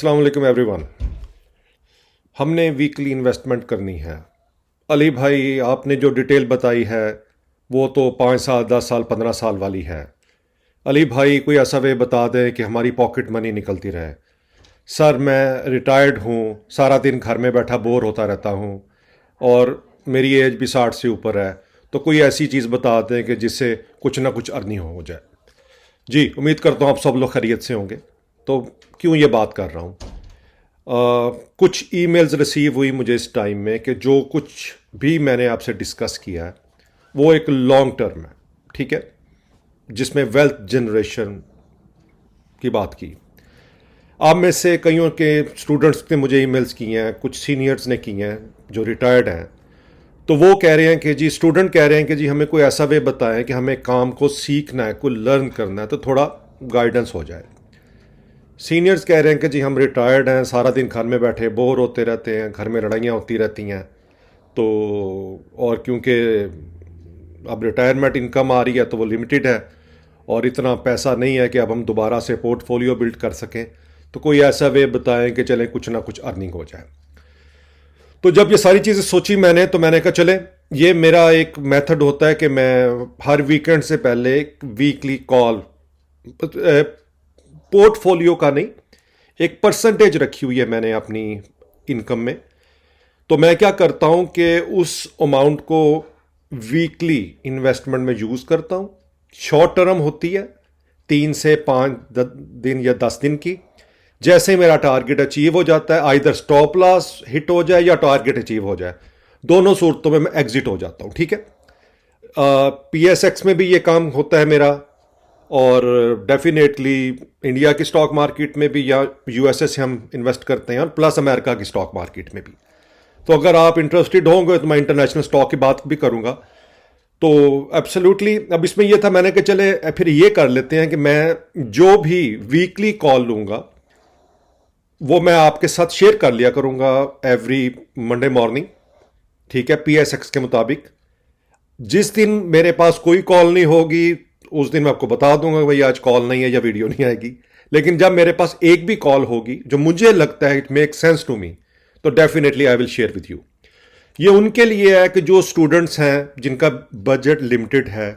अस्सलाम वालेकुम एवरीवन। हमने वीकली इन्वेस्टमेंट करनी है। अली भाई, आपने जो डिटेल बताई है वो तो 5 साल 10 साल 15 साल वाली है। अली भाई, कोई ऐसा वे बता दें कि हमारी पॉकेट मनी निकलती रहे। सर, मैं रिटायर्ड हूँ, सारा दिन घर में बैठा बोर होता रहता हूँ और मेरी एज भी 60 से ऊपर है। तो कोई ऐसी चीज़ बता दें कि जिससे कुछ ना कुछ अर्निंग हो जाए। जी, उम्मीद करता हूँ आप सब लोग खैरियत से होंगे। तो क्यों ये बात कर रहा हूँ, कुछ ईमेल्स रिसीव हुई मुझे इस टाइम में कि जो कुछ भी मैंने आपसे डिस्कस किया है वो एक लॉन्ग टर्म है, ठीक है, जिसमें वेल्थ जनरेशन की बात की। आप में से कईयों के स्टूडेंट्स ने मुझे ईमेल्स किए हैं, कुछ सीनियर्स ने किए हैं जो रिटायर्ड हैं। तो वो कह रहे हैं कि जी, स्टूडेंट कह रहे हैं कि जी हमें कोई ऐसा वे बताएं कि हमें काम को सीखना है, कोई लर्न करना है, तो थोड़ा गाइडेंस हो जाए। सीनियर्स कह रहे हैं कि जी हम रिटायर्ड हैं, सारा दिन घर में बैठे बोर होते रहते हैं, घर में लड़ाइयाँ होती रहती हैं। तो और क्योंकि अब रिटायरमेंट इनकम आ रही है तो वो लिमिटेड है और इतना पैसा नहीं है कि अब हम दोबारा से पोर्टफोलियो बिल्ड कर सकें। तो कोई ऐसा वे बताएं कि चलें कुछ ना कुछ अर्निंग हो जाए। तो जब ये सारी चीज़ें सोची मैंने, तो मैंने कहा चले, ये मेरा एक मेथड होता है कि मैं हर वीकेंड से पहले एक वीकली कॉल, पोर्टफोलियो का नहीं, एक परसेंटेज रखी हुई है मैंने अपनी इनकम में। तो मैं क्या करता हूं कि उस अमाउंट को वीकली इन्वेस्टमेंट में यूज़ करता हूं। शॉर्ट टर्म होती है, 3 से 5 दिन या 10 दिन की। जैसे मेरा टारगेट अचीव हो जाता है, आइदर स्टॉप लॉस हिट हो जाए या टारगेट अचीव हो जाए, दोनों सूरतों में मैं एग्जिट हो जाता हूं, ठीक है। PSX में भी ये काम होता है मेरा, और डेफिनेटली इंडिया की स्टॉक मार्केट में भी, या USA से हम इन्वेस्ट करते हैं, और प्लस अमेरिका की स्टॉक मार्केट में भी। तो अगर आप इंटरेस्टेड होंगे तो मैं इंटरनेशनल स्टॉक की बात भी करूंगा। तो एब्सोल्युटली, अब इसमें यह था, मैंने कहा चले फिर ये कर लेते हैं कि मैं जो भी वीकली कॉल लूंगा वो मैं आपके साथ शेयर कर लिया करूंगा एवरी मंडे मॉर्निंग, ठीक है, PSX के मुताबिक। जिस दिन मेरे पास कोई कॉल नहीं होगी उस दिन मैं आपको बता दूंगा भाई आज कॉल नहीं है या वीडियो नहीं आएगी। लेकिन जब मेरे पास एक भी कॉल होगी जो मुझे लगता है it make sense to me, तो definitely I will share with you. ये उनके लिए है कि जो स्टूडेंट्स हैं जिनका बजट लिमिटेड है,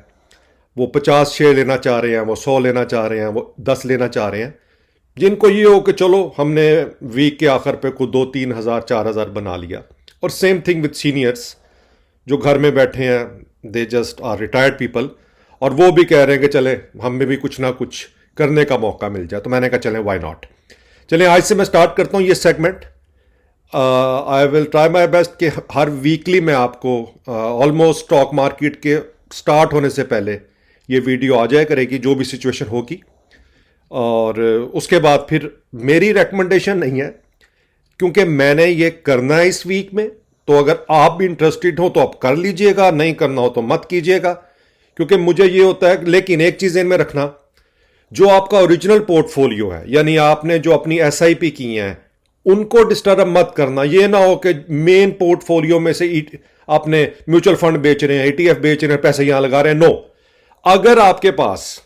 वो 50 शेयर लेना चाह रहे हैं, वो 100 लेना चाह रहे हैं, वो 10 लेना चाह रहे हैं, जिनको ये हो कि चलो हमने वीक के आखिर पे को 2-3 हज़ार 4 हज़ार बना लिया। और सेम थिंग विथ सीनियर्स जो घर में बैठे हैं, they just are retired people, और वो भी कह रहे हैं कि चले हमें भी कुछ ना कुछ करने का मौका मिल जाए। तो मैंने कहा चलें, व्हाई नॉट। चलें, आज से मैं स्टार्ट करता हूं ये segment. I will try my best कि हर वीकली मैं आपको ऑलमोस्ट स्टॉक मार्केट के स्टार्ट होने से पहले ये वीडियो आ जाया करेगी, जो भी सिचुएशन होगी। और उसके बाद फिर मेरी रिकमेंडेशन नहीं है, क्योंकि मैंने ये करना है इस वीक में। तो अगर आप भी इंटरेस्टेड हो तो आप कर लीजिएगा, नहीं करना हो तो मत कीजिएगा, क्योंकि मुझे ये होता है। लेकिन एक चीज़ इनमें रखना, जो आपका ओरिजिनल पोर्टफोलियो है, यानी आपने जो अपनी SIP की हैं, उनको डिस्टर्ब मत करना। ये ना हो कि मेन पोर्टफोलियो में से आपने म्यूचुअल फंड बेच रहे हैं, ETF बेच रहे हैं, पैसे यहां लगा रहे हैं। नो, अगर आपके पास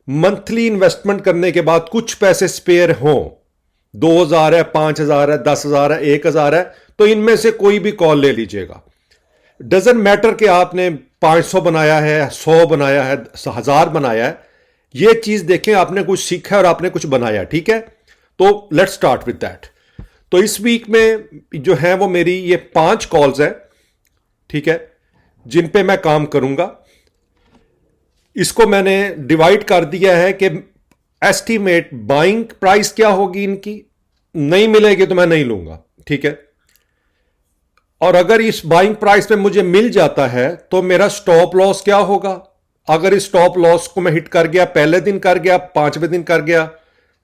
मंथली इन्वेस्टमेंट करने के बाद कुछ पैसे स्पेयर हों, 2,000 है, 5,000 है, 10,000 है, 1,000 है, तो इनमें से कोई भी कॉल ले लीजिएगा। डजेंट मैटर कि आपने 500 बनाया है, 100 बनाया है, 1,000 बनाया है। ये चीज देखें, आपने कुछ सीखा और आपने कुछ बनाया, ठीक है। तो लेट्स स्टार्ट विद दैट। तो इस वीक में जो है वो मेरी ये 5 कॉल्स है, ठीक है, जिन पे मैं काम करूंगा। इसको मैंने डिवाइड कर दिया है कि एस्टीमेट बाइंग प्राइस क्या होगी इनकी, नहीं मिलेगी तो मैं नहीं लूंगा, ठीक है। और अगर इस बाइंग प्राइस में मुझे मिल जाता है तो मेरा स्टॉप लॉस क्या होगा। अगर इस स्टॉप लॉस को मैं हिट कर गया, पहले दिन कर गया, 5वें दिन कर गया,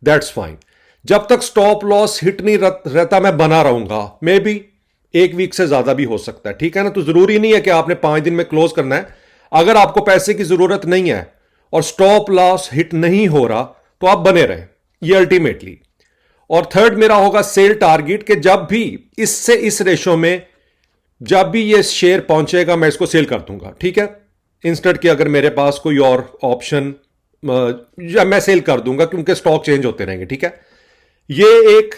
दैट्स फाइन। जब तक स्टॉप लॉस हिट नहीं रहता मैं बना रहूंगा। मे बी 1 वीक से ज्यादा भी हो सकता है, ठीक है ना। तो जरूरी नहीं है कि आपने 5 दिन में क्लोज करना है। अगर आपको पैसे की जरूरत नहीं है और स्टॉप लॉस हिट नहीं हो रहा तो आप बने रहें, ये अल्टीमेटली। और थर्ड मेरा होगा सेल टारगेट, कि जब भी इससे इस रेशो में जब भी ये शेयर पहुंचेगा मैं इसको सेल कर दूंगा, ठीक है। इंस्टेंट कि अगर मेरे पास कोई और ऑप्शन, या मैं सेल कर दूंगा, क्योंकि स्टॉक चेंज होते रहेंगे, ठीक है। ये एक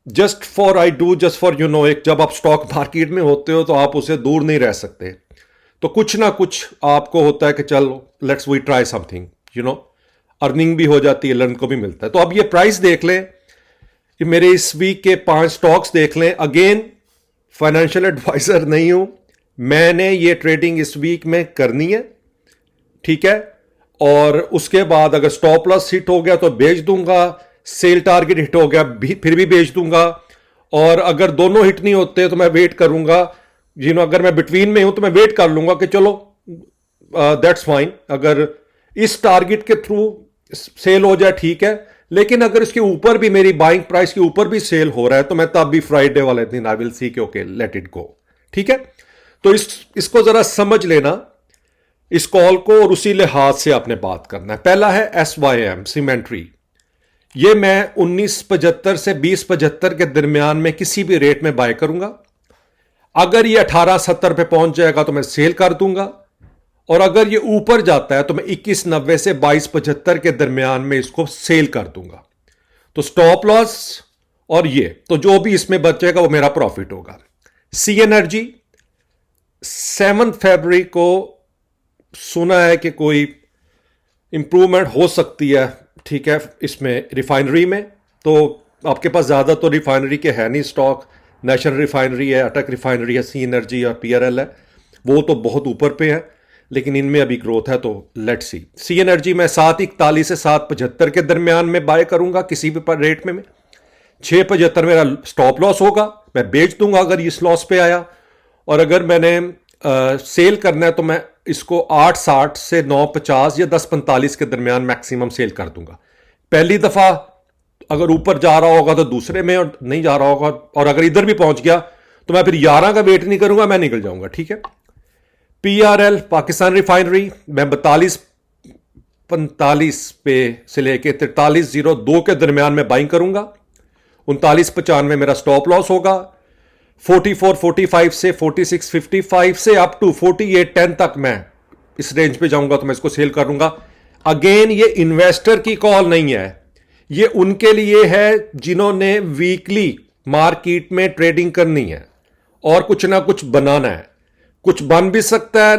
जस्ट फॉर यू नो, एक जब आप स्टॉक मार्केट में होते हो तो आप उसे दूर नहीं रह सकते, तो कुछ ना कुछ आपको होता है कि चलो let's we try something, you know, earning भी हो जाती है, लर्न को भी मिलता है। तो अब ये प्राइस देख लें कि मेरे इस वीक के 5 स्टॉक्स देख लें। अगेन फाइनेंशियल एडवाइजर नहीं हूं, मैंने ये ट्रेडिंग इस वीक में करनी है, ठीक है। और उसके बाद अगर स्टॉप लॉस हिट हो गया तो बेच दूंगा, सेल टारगेट हिट हो गया फिर भी बेच दूंगा, और अगर दोनों हिट नहीं होते तो मैं वेट करूंगा, अगर मैं बिटवीन में हूं तो मैं वेट कर लूंगा कि चलो दैट्स फाइन, अगर इस टारगेट के थ्रू सेल हो जाए ठीक है, लेकिन अगर इसके ऊपर भी मेरी बाइंग प्राइस के ऊपर भी सेल हो रहा है तो मैं तब भी फ्राइडे वाले दिन आई विल सी के ओके लेट इट गो, ठीक है। तो इसको जरा समझ लेना इस कॉल को, और उसी लिहाज से आपने बात करना है। पहला है SYM सीमेंट्री, ये मैं 1975 से 2075 के दरमियान में किसी भी रेट में बाय करूंगा। अगर ये 1870 पे पहुंच जाएगा तो मैं सेल कर दूंगा, और अगर ये ऊपर जाता है तो मैं 2190 से 2275 के दरमियान में इसको सेल कर दूंगा। तो स्टॉप लॉस और ये तो जो भी इसमें बचेगा वो मेरा प्रॉफिट होगा। सी एनर्जी 7 फरवरी को सुना है कि कोई इंप्रूवमेंट हो सकती है, ठीक है, इसमें रिफाइनरी में। तो आपके पास ज़्यादा तो रिफाइनरी के है नहीं स्टॉक, नेशनल रिफाइनरी है, अटक रिफाइनरी है, सी एनर्जी और PRL है, वो तो बहुत ऊपर पे है, लेकिन इनमें अभी ग्रोथ है, तो लेट्स सी। सी एनर्जी मैं 741 से 775 के दरमियान में बाय करूंगा किसी भी रेट में। 675 मेरा स्टॉप लॉस होगा, मैं बेच दूंगा अगर इस लॉस पे आया, और अगर मैंने सेल करना है तो मैं इसको 860 से 950 या 1045 के दरमियान मैक्सिमम सेल कर दूंगा। पहली दफा अगर ऊपर जा रहा होगा तो दूसरे में, और नहीं जा रहा होगा, और अगर इधर भी पहुंच गया तो मैं फिर 11 का वेट नहीं करूंगा, मैं निकल जाऊंगा, ठीक है। PRL पाकिस्तान रिफाइनरी मैं 4245 पे से लेके 4302 के दरमियान में बाइंग करूंगा। 3995 मेरा स्टॉप लॉस होगा। 4445 से 4655 से अप टू 4810 तक मैं इस रेंज पे जाऊंगा तो मैं इसको सेल करूंगा। अगेन ये इन्वेस्टर की कॉल नहीं है, ये उनके लिए है जिन्होंने वीकली मार्केट में ट्रेडिंग करनी है और कुछ ना कुछ बनाना है। कुछ बन भी सकता है,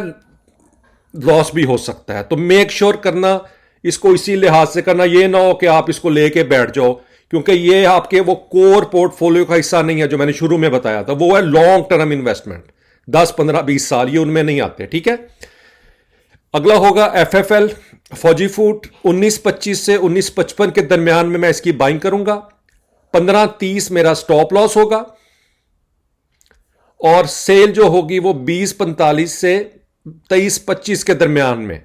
लॉस भी हो सकता है, तो मेक श्योर करना इसको इसी लिहाज से करना। ये ना हो कि आप इसको लेके बैठ जाओ, क्योंकि ये आपके वो कोर पोर्टफोलियो का हिस्सा नहीं है जो मैंने शुरू में बताया था। वो है लॉन्ग टर्म इन्वेस्टमेंट, 10 15 20 साल, ये उनमें नहीं आते, ठीक है। अगला होगा FFL फौजी फूड 1925 से 1955 के दरमियान में मैं इसकी बाइंग करूंगा। 1530 मेरा स्टॉप लॉस होगा, और सेल जो होगी वो 2045 से 2325 के दरमियान में,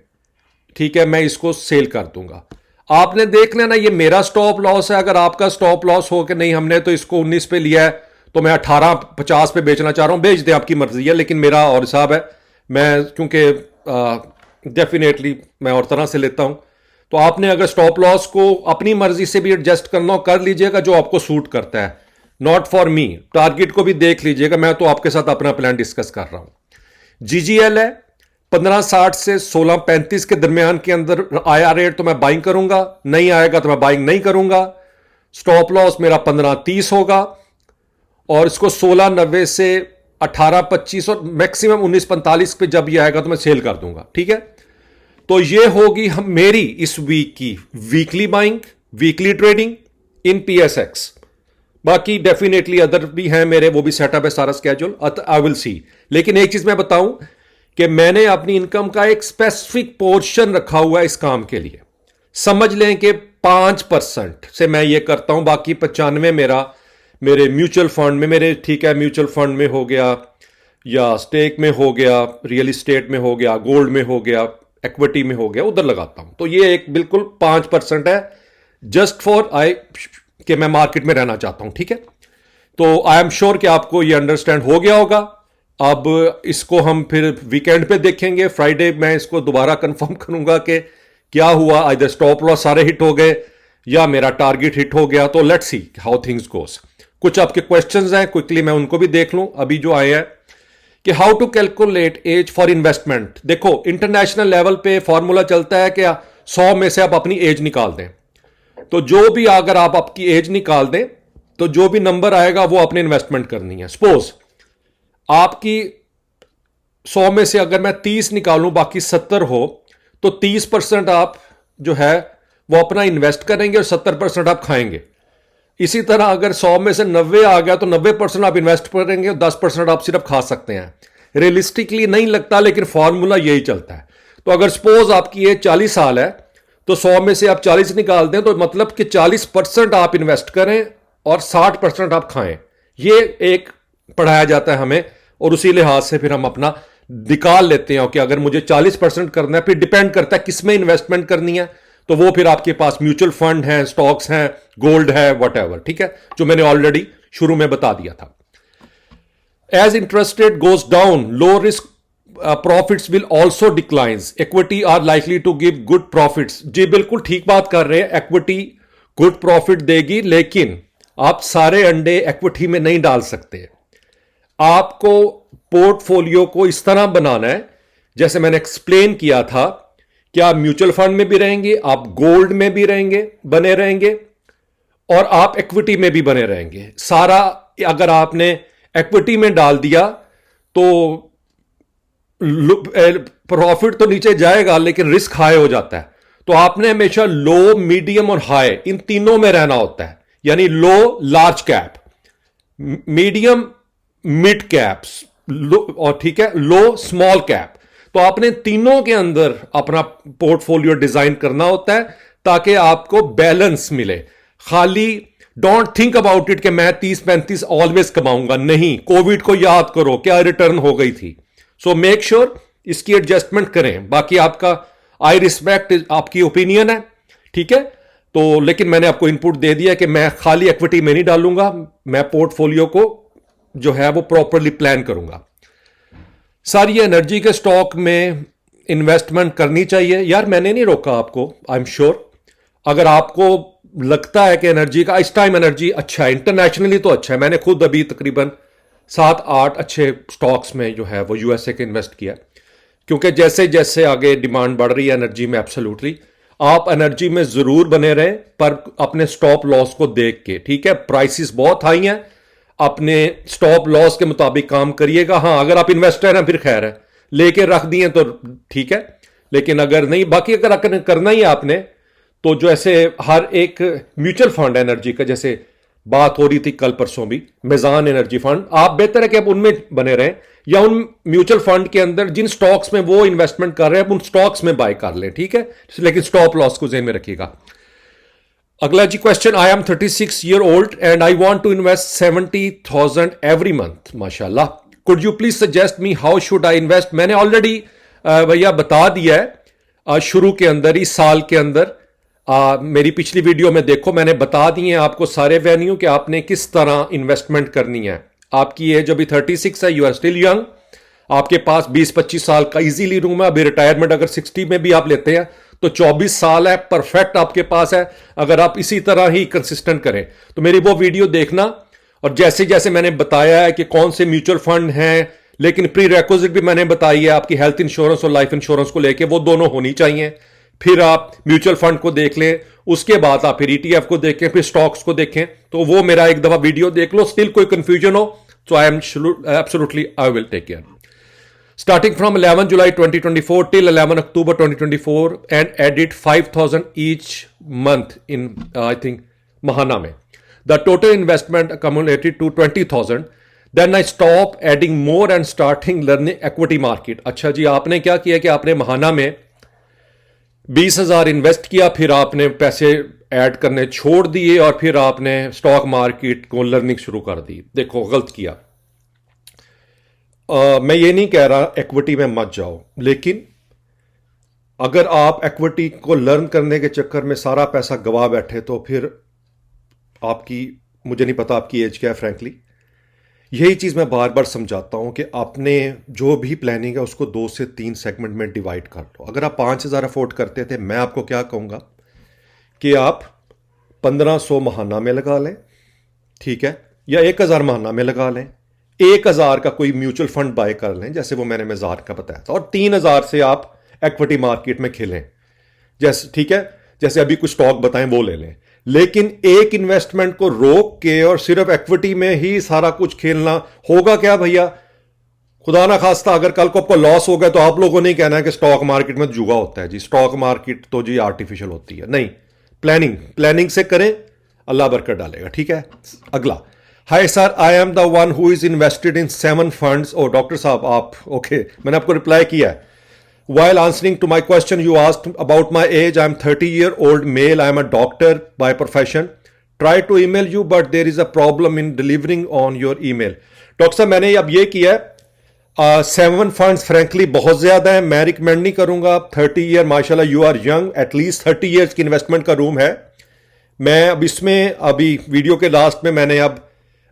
ठीक है, मैं इसको सेल कर दूंगा। आपने देख लेना ये मेरा स्टॉप लॉस है। अगर आपका स्टॉप लॉस हो कि नहीं हमने तो इसको 19 पे लिया है तो मैं 1850 पे बेचना चाह रहा हूं, बेच दे, आपकी मर्जी है, लेकिन मेरा और हिसाब है, मैं क्योंकि डेफिनेटली मैं और तरह से लेता हूं। तो आपने अगर स्टॉप लॉस को अपनी मर्जी से भी एडजस्ट करना हो कर लीजिएगा, जो आपको सूट करता है, नॉट फॉर मी। टारगेट को भी देख लीजिएगा, मैं तो आपके साथ अपना प्लान डिस्कस कर रहा हूं। GGL है 1560 से 1635 के दरमियान के अंदर आया रेट तो मैं बाइंग करूंगा, नहीं आएगा तो मैं बाइंग नहीं करूंगा। स्टॉप लॉस मेरा 1530 होगा, और इसको 1690 से 1825 और मैक्सिमम 1945 पे जब ये आएगा तो मैं सेल कर दूंगा, ठीक है। तो ये होगी हम मेरी इस वीक की weekly buying, weekly trading in PSX। बाकी डेफिनेटली अदर भी हैं मेरे, वो भी सेटअप है सारा स्केड्यूल, आई विल सी। लेकिन एक चीज मैं बताऊं कि मैंने अपनी इनकम का एक स्पेसिफिक पोर्शन रखा हुआ है इस काम के लिए। समझ लें कि 5% से मैं ये करता हूं, बाकी 95 मेरे म्यूचुअल फंड में, मेरे ठीक है म्यूचुअल फंड में हो गया, या स्टेक में हो गया, रियल एस्टेट में हो गया, गोल्ड में हो गया, इक्विटी में हो गया, उधर लगाता हूं। तो ये एक बिल्कुल 5% है, जस्ट फॉर कि मैं मार्केट में रहना चाहता हूं, ठीक है। तो आई एम श्योर कि आपको ये अंडरस्टैंड हो गया होगा। अब इसको हम फिर वीकेंड पे देखेंगे, फ्राइडे मैं इसको दोबारा कंफर्म करूंगा कि क्या हुआ, आइदर स्टॉप लॉस सारे हिट हो गए या मेरा टारगेट हिट हो गया। तो लेट्स सी हाउ थिंग्स गोस। कुछ आपके क्वेश्चंस हैं, क्विकली मैं उनको भी देख लूं अभी जो आए हैं, कि how to calculate age for investment. देखो इंटरनेशनल लेवल पे फॉर्मूला चलता है कि 100 में से आप अपनी एज निकाल दें। तो जो भी अगर आप आपकी एज निकाल दें तो जो भी नंबर आएगा वो अपने इन्वेस्टमेंट करनी है। सपोज आपकी 100 में से अगर मैं 30 निकालूं बाकी 70 हो, तो 30% आप जो है वो अपना इन्वेस्ट करेंगे और 70% आप खाएंगे। इसी तरह अगर 100 में से 90 आ गया तो 90% आप इन्वेस्ट करेंगे और 10% आप सिर्फ खा सकते हैं। रियलिस्टिकली नहीं लगता, लेकिन फॉर्मूला यही चलता है। तो अगर सपोज आपकी एज 40 साल है तो 100 में से आप 40 निकाल दें, तो मतलब कि 40% आप इन्वेस्ट करें और 60% आप खाएं। ये एक पढ़ाया जाता है हमें, और उसी लिहाज से फिर हम अपना निकाल लेते हैं कि अगर मुझे 40% करना है, फिर डिपेंड करता है किस में इन्वेस्टमेंट करनी है। तो वो फिर आपके पास म्यूचुअल फंड है, स्टॉक्स हैं, गोल्ड है, व्हाटएवर, ठीक है, जो मैंने ऑलरेडी शुरू में बता दिया था। As interest rate goes down, low risk profits will also declines, equity are likely to give good profits. जी बिल्कुल ठीक बात कर रहे हैं, इक्विटी गुड प्रॉफिट देगी, लेकिन आप सारे अंडे इक्विटी में नहीं डाल सकते। आपको पोर्टफोलियो को इस तरह बनाना है जैसे मैंने एक्सप्लेन किया था कि आप म्यूचुअल फंड में भी रहेंगे, आप गोल्ड में भी रहेंगे, बने रहेंगे, और आप इक्विटी में भी बने रहेंगे। सारा अगर आपने इक्विटी में डाल दिया तो प्रॉफिट तो नीचे जाएगा लेकिन रिस्क हाई हो जाता है। तो आपने हमेशा लो, मीडियम और हाई इन तीनों में रहना होता है। यानी low large cap, medium mid caps, और ठीक है लो स्मॉल कैप। तो आपने तीनों के अंदर अपना पोर्टफोलियो डिजाइन करना होता है ताकि आपको बैलेंस मिले। खाली डोंट थिंक अबाउट इट कि मैं 30-35 ऑलवेज कमाऊंगा, नहीं। कोविड को याद करो, क्या रिटर्न हो गई थी। सो मेक श्योर इसकी एडजस्टमेंट करें। बाकी आपका आई रिस्पेक्ट आपकी ओपिनियन है, ठीक है। तो लेकिन मैंने आपको इनपुट दे दिया कि मैं खाली इक्विटी में नहीं डालूंगा, मैं पोर्टफोलियो को जो है वो प्रॉपरली प्लान करूंगा। सर ये एनर्जी के स्टॉक में इन्वेस्टमेंट करनी चाहिए? यार मैंने नहीं रोका आपको, आई एम श्योर। अगर आपको लगता है कि एनर्जी का इस टाइम एनर्जी अच्छा है, इंटरनेशनली तो अच्छा है, मैंने खुद अभी तकरीबन 7-8 अच्छे स्टॉक्स में जो है वो यूएसए के इन्वेस्ट किया, क्योंकि जैसे जैसे आगे डिमांड बढ़ रही है एनर्जी में, एब्सोल्युटली आप एनर्जी में जरूर बने रहें, पर अपने स्टॉप लॉस को देख के, ठीक है। प्राइसेस बहुत हाई हैं, अपने स्टॉप लॉस के मुताबिक काम करिएगा। हाँ अगर आप इन्वेस्टर हैं फिर खैर है, लेके रख दिए तो ठीक है, लेकिन अगर नहीं, बाकी अगर करना ही है आपने, तो जो ऐसे हर एक म्यूचुअल फंड एनर्जी का, जैसे बात हो रही थी कल परसों भी, मेजान एनर्जी फंड, आप बेहतर है कि आप उनमें बने रहें, या उन म्यूचुअल फंड के अंदर जिन स्टॉक्स में वो इन्वेस्टमेंट कर रहे हैं उन स्टॉक्स में बाय कर लें, ठीक है। लेकिन स्टॉप लॉस को ज़हन में रखिएगा। अगला जी question, I am 36 year old and I want to invest 70,000 every month. माशाल्लाह, could you please suggest me how should I invest? मैंने ऑलरेडी भैया बता दिया है शुरू के अंदर, इस साल के अंदर। मेरी पिछली वीडियो में देखो, मैंने बता दिए हैं आपको सारे वेन्यू कि आपने किस तरह इन्वेस्टमेंट करनी है। आपकी एज अभी 36 है, यू आर स्टिल यंग, आपके पास 20-25 साल का इजीली रूम है। अभी रिटायरमेंट अगर 60 में भी आप लेते हैं तो 24 साल है, परफेक्ट आपके पास है, अगर आप इसी तरह ही कंसिस्टेंट करें। तो मेरी वो वीडियो देखना, और जैसे जैसे मैंने बताया है कि कौन से म्यूचुअल फंड हैं, लेकिन प्री रेक्विजिट भी मैंने बताई है आपकी हेल्थ इंश्योरेंस और लाइफ इंश्योरेंस को लेके, वो दोनों होनी चाहिए। फिर आप म्यूचुअल फंड को देख लें, उसके बाद आप फिर ईटीएफ को देखें, फिर स्टॉक्स को देखें। तो वो मेरा एक दफा वीडियो देख लो, स्टिल कोई कंफ्यूजन हो तो I am absolutely I will take care. Starting from 11 July 2024 till 11 October 2024 and added 5,000 each month in I think Mahana mein. The total investment accumulated to 20,000. Then I stopped adding more and starting learning equity market. अच्छा जी, आपने क्या किया कि आपने महाना में 20,000 invest किया, फिर आपने पैसे ऐड करने छोड़ दिए और फिर आपने स्टॉक मार्केट को लर्निंग शुरू कर दी। देखो गलत किया। मैं ये नहीं कह रहा इक्विटी में मत जाओ, लेकिन अगर आप इक्विटी को लर्न करने के चक्कर में सारा पैसा गवा बैठे तो फिर आपकी, मुझे नहीं पता आपकी एज क्या है फ्रैंकली, यही चीज़ मैं बार बार समझाता हूं कि आपने जो भी प्लानिंग है उसको 2 से 3 सेगमेंट में डिवाइड कर लो। अगर आप 5,000 अफोर्ड करते थे, मैं आपको क्या कहूँगा कि आप 1,500 महाना में लगा लें, ठीक है, या 1,000 महाना में लगा लें। 1,000 का कोई म्यूचुअल फंड बाय कर लें, जैसे वो मैंने मेजार का बताया था, और 3,000 से आप इक्विटी मार्केट में खेलें, जैसे ठीक है, जैसे अभी कुछ स्टॉक बताएं वो ले लें। लेकिन एक इन्वेस्टमेंट को रोक के और सिर्फ इक्विटी में ही सारा कुछ खेलना होगा क्या भैया? खुदा ना खास्ता अगर कल को आपको लॉस हो गया तो आप लोगों ने कहना है कि स्टॉक मार्केट में जुआ होता है जी, स्टॉक मार्केट तो जी आर्टिफिशियल होती है। नहीं, प्लानिंग से करें, अल्लाह बरकत डालेगा। ठीक है, अगला। Hi sir, I am the one who is invested in 7 funds. Oh doctor साहब आप ओके, मैंने आपको रिप्लाई किया है। While answering to my question, you asked about my age. I am 30-year-old male. I am a doctor by profession. Try to email you, but there is a problem in delivering on your email. Doctor साहब मैंने अब ये किया है, 7 funds frankly बहुत ज़्यादा है, मैं रिकमेंड नहीं करूंगा। 30 ईयर माशाल्लाह you are young, at least 30 years की इन्वेस्टमेंट का रूम है। मैं अब इसमें अभी वीडियो के लास्ट में मैंने अब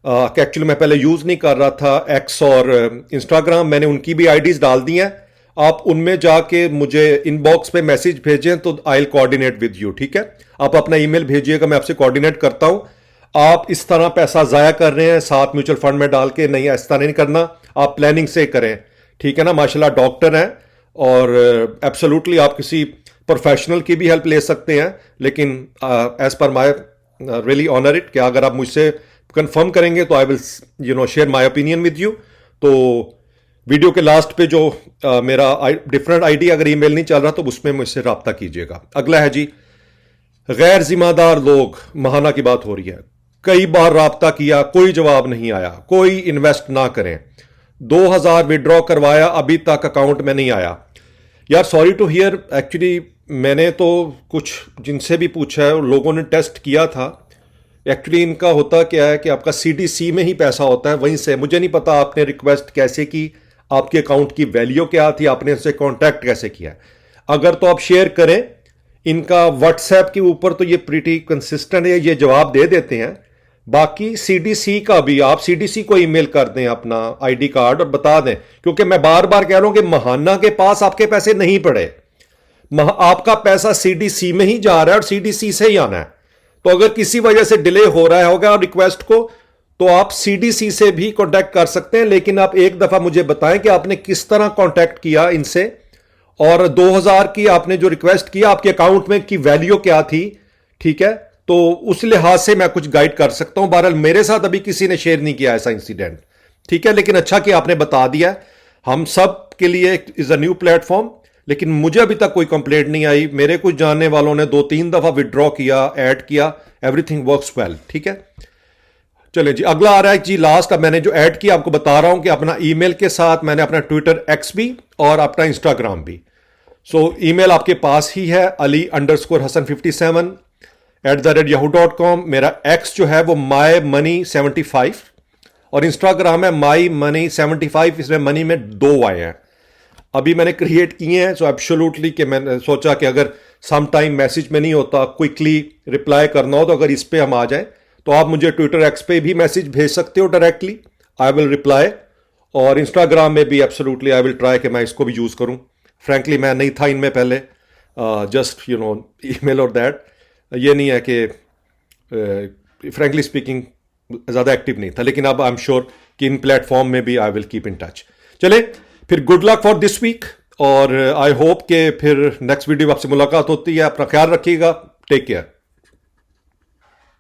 एक्चुअली मैं पहले यूज़ नहीं कर रहा था एक्स और इंस्टाग्राम, मैंने उनकी भी आईडीज डाल दी हैं। आप उनमें जाके मुझे इनबॉक्स पे मैसेज भेजें तो I will coordinate with you. ठीक है, आप अपना ईमेल भेजिएगा, मैं आपसे कोऑर्डिनेट करता हूं। आप इस तरह पैसा जाया कर रहे हैं 7 म्यूचुअल फंड में डाल के, नहीं इस तरह नहीं करना, आप प्लानिंग से करें। ठीक है ना, माशाल्लाह डॉक्टर हैं और एब्सोल्युटली आप किसी प्रोफेशनल की भी हेल्प ले सकते हैं, लेकिन as per my really honour it कि अगर आप मुझसे कंफर्म करेंगे तो आई will share my opinion with you. तो वीडियो के लास्ट पे जो मेरा डिफरेंट आईडी अगर ईमेल नहीं चल रहा तो उसमें मुझसे रब्ता कीजिएगा। अगला है जी, गैर जिम्मेदार लोग, महाना की बात हो रही है। कई बार रब्ता किया, कोई जवाब नहीं आया, कोई इन्वेस्ट ना करें। 2000 विड्रॉ करवाया, अभी तक अकाउंट में नहीं आया। यार सॉरी टू हियर, एक्चुअली मैंने तो कुछ जिनसे भी पूछा है लोगों ने टेस्ट किया था। एक्चुअली इनका होता क्या है कि आपका CDC में ही पैसा होता है, वहीं से। मुझे नहीं पता आपने रिक्वेस्ट कैसे की, आपके अकाउंट की वैल्यू क्या थी, आपने उनसे कांटेक्ट कैसे किया। अगर तो आप शेयर करें, इनका व्हाट्सएप के ऊपर तो ये प्रीटी कंसिस्टेंट है, ये जवाब दे देते हैं। बाकी CDC का भी आप CDC को ईमेल कर दें अपना आईडी कार्ड और बता दें, क्योंकि मैं बार बार कह रहा हूं कि महाना के पास आपके पैसे नहीं पड़े, आपका पैसा CDC में ही जा रहा है और CDC से ही आना है। तो अगर किसी वजह से डिले हो रहा होगा रिक्वेस्ट को, तो आप CDC से भी कांटेक्ट कर सकते हैं, लेकिन आप एक दफा मुझे बताएं कि आपने किस तरह कांटेक्ट किया इनसे, और 2000 की आपने जो रिक्वेस्ट किया आपके अकाउंट में की वैल्यू क्या थी। ठीक है, तो उस लिहाज से मैं कुछ गाइड कर सकता हूं। बहरहाल मेरे साथ अभी किसी ने शेयर नहीं किया ऐसा इंसिडेंट। ठीक है, लेकिन अच्छा कि आपने बता दिया। हम सब के लिए इज अ न्यू प्लेटफॉर्म, लेकिन मुझे अभी तक कोई कंप्लेंट नहीं आई। मेरे कुछ जानने वालों ने 2-3 दफा विड्रॉ किया, ऐड किया, एवरीथिंग वर्क्स वेल। ठीक है, चले जी, अगला आ रहा है जी लास्ट। अब मैंने जो ऐड किया आपको बता रहा हूं कि अपना ईमेल के साथ मैंने अपना ट्विटर एक्स भी और अपना इंस्टाग्राम भी। सो ईमेल आपके पास ही है, ali_hasan57@yahoo.com। मेरा एक्स जो है वो mymoney75 और इंस्टाग्राम है mymoney75, इसमें मनी में 2 Y हैं। अभी मैंने क्रिएट किए हैं, सो एब्सोल्युटली कि मैंने सोचा कि अगर सम टाइम मैसेज में नहीं होता, क्विकली रिप्लाई करना हो, तो अगर इस पे हम आ जाएं तो आप मुझे ट्विटर एक्स पे भी मैसेज भेज सकते हो डायरेक्टली, आई विल रिप्लाई। और इंस्टाग्राम में भी एब्सोल्युटली आई विल ट्राई कि मैं इसको भी यूज़ करूं। फ्रैंकली मैं नहीं था इनमें पहले, जस्ट ईमेल और दैट। ये नहीं है कि फ्रैंकली स्पीकिंग ज़्यादा एक्टिव नहीं था, लेकिन अब आई एम श्योर कि इन प्लेटफॉर्म में भी I will keep in touch. चले फिर, good luck for this week, और आई होप कि फिर नेक्स्ट वीडियो आपसे मुलाकात होती है। अपना ख्याल रखिएगा, टेक केयर।